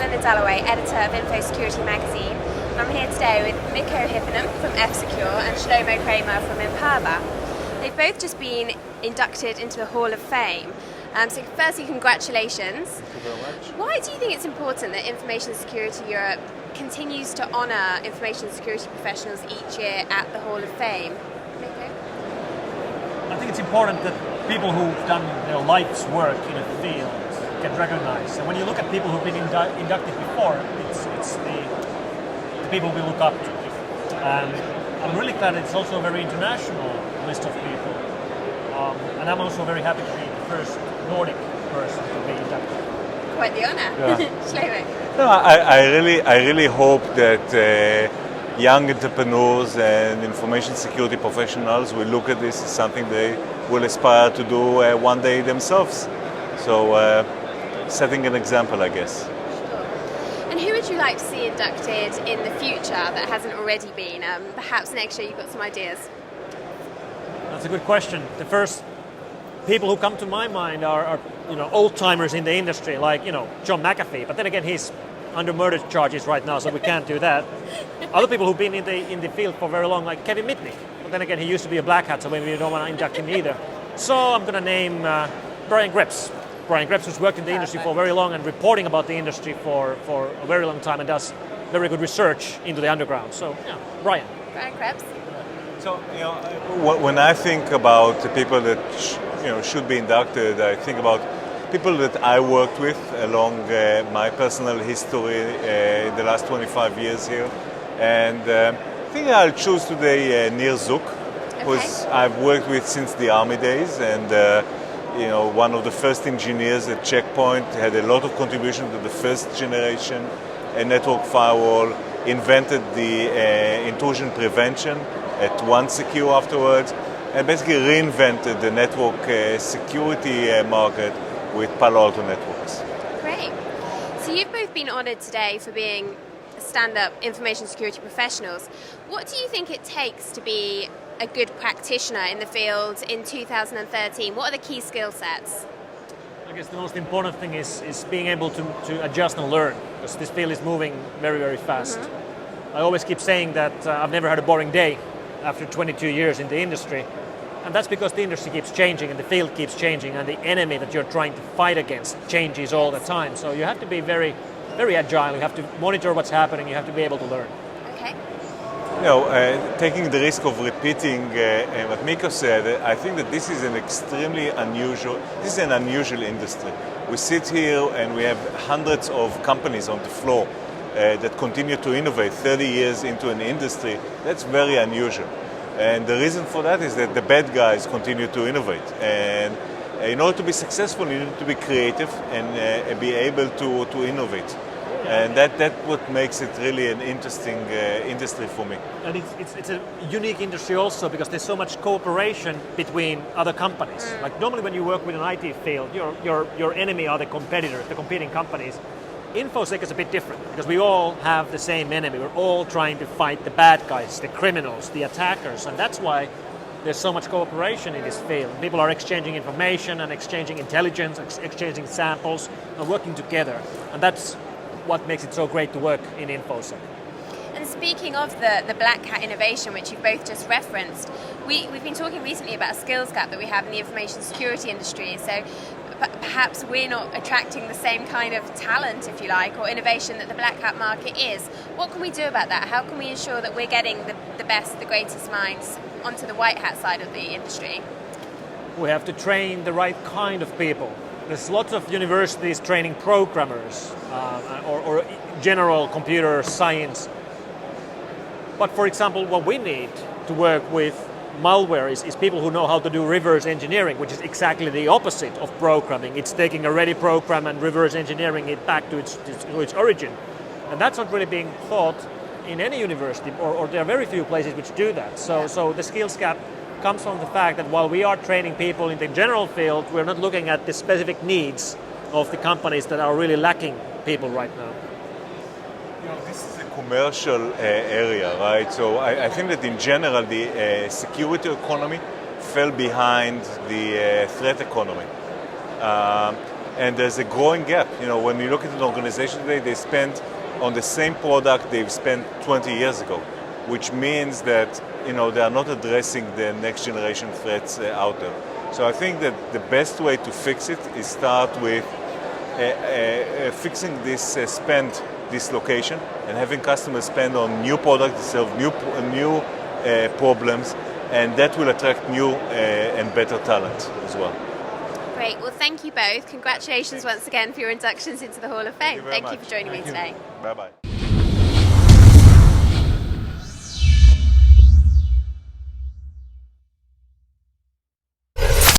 Eleanor Dallaway, editor of Infosecurity magazine, and I'm here today with Mikko Hyponen from F-Secure and Shlomo Kramer from Imperva. They've both just been inducted into the Hall of Fame. So firstly, congratulations. Thank you very much. Why do you think it's important that Information Security Europe continues to honour information security professionals each year at the Hall of Fame? Mikko? I think it's important that people who've done their life's work in a field get recognized. And when you look at people who've been inducted before, it's the people we look up to. And I'm really glad it's also a very international list of people. And I'm also very happy to be the first Nordic person to be inducted. Quite the honour. Yeah. Shlomo? No, I really hope that young entrepreneurs and information security professionals will look at this as something they will aspire to do one day themselves. So setting an example, I guess. Sure. And who would you like to see inducted in the future that hasn't already been? Perhaps next year you've got some ideas. That's a good question. The first people who come to my mind are old-timers in the industry, like John McAfee. But then again, he's under murder charges right now, so we can't do that. Other people who've been in the field for very long, like Kevin Mitnick. But then again, he used to be a black hat, so maybe we don't want to induct him either. So I'm going to name Brian Krebs. Brian Krebs has worked in the industry for very long and reporting about the industry for a very long time and does very good research into the underground. So, yeah, Brian. Brian Krebs. So, when I think about the people that should be inducted, I think about people that I worked with along my personal history in the last 25 years here. And I think I'll choose today Nir Zook, who I've worked with since the Army days, and one of the first engineers at Checkpoint, had a lot of contribution to the first generation network firewall, invented the intrusion prevention at OneSecure afterwards, and basically reinvented the network security market with Palo Alto Networks. Great. So you've both been honoured today for being stand-up information security professionals. What do you think it takes to be a good practitioner in the field in 2013? What are the key skill sets? I guess the most important thing is being able to adjust and learn, because this field is moving very, very fast. Mm-hmm. I always keep saying that I've never had a boring day after 22 years in the industry. And that's because the industry keeps changing and the field keeps changing and the enemy that you're trying to fight against changes all the time. So you have to be very, very agile. You have to monitor what's happening. You have to be able to learn. Okay. Taking the risk of repeating what Mikko said, I think that this is an unusual industry. We sit here and we have hundreds of companies on the floor that continue to innovate 30 years into an industry. That's very unusual. And the reason for that is that the bad guys continue to innovate. And in order to be successful, you need to be creative and be able to innovate. And that's what makes it really an interesting industry for me. And it's a unique industry also because there's so much cooperation between other companies. Like normally when you work with an IT field, your enemy are the competitors, the competing companies. Infosec is a bit different because we all have the same enemy. We're all trying to fight the bad guys, the criminals, the attackers, and that's why there's so much cooperation in this field. People are exchanging information and exchanging intelligence, exchanging samples, and working together. And that's what makes it so great to work in Infosec. And speaking of the black hat innovation, which you both just referenced, we've been talking recently about a skills gap that we have in the information security industry. So perhaps we're not attracting the same kind of talent, if you like, or innovation that the black hat market is. What can we do about that? How can we ensure that we're getting the best, the greatest minds onto the white hat side of the industry? We have to train the right kind of people. There's lots of universities training programmers or general computer science. But for example, what we need to work with malware is people who know how to do reverse engineering, which is exactly the opposite of programming. It's taking a ready program and reverse engineering it back to its origin. And that's not really being taught in any university, or there are very few places which do that. So the skills gap comes from the fact that while we are training people in the general field, we're not looking at the specific needs of the companies that are really lacking people right now. This is a commercial area, right? So I think that in general the security economy fell behind the threat economy. And there's a growing gap. When you look at an organization today, they spend on the same product they've spent 20 years ago, which means that they are not addressing the next generation threats out there. So I think that the best way to fix it is start with fixing this spend dislocation and having customers spend on new products, solve new problems, and that will attract new and better talent as well. Great. Well, thank you both. Congratulations once again for your inductions into the Hall of Fame. Thank you for joining me today. Bye-bye.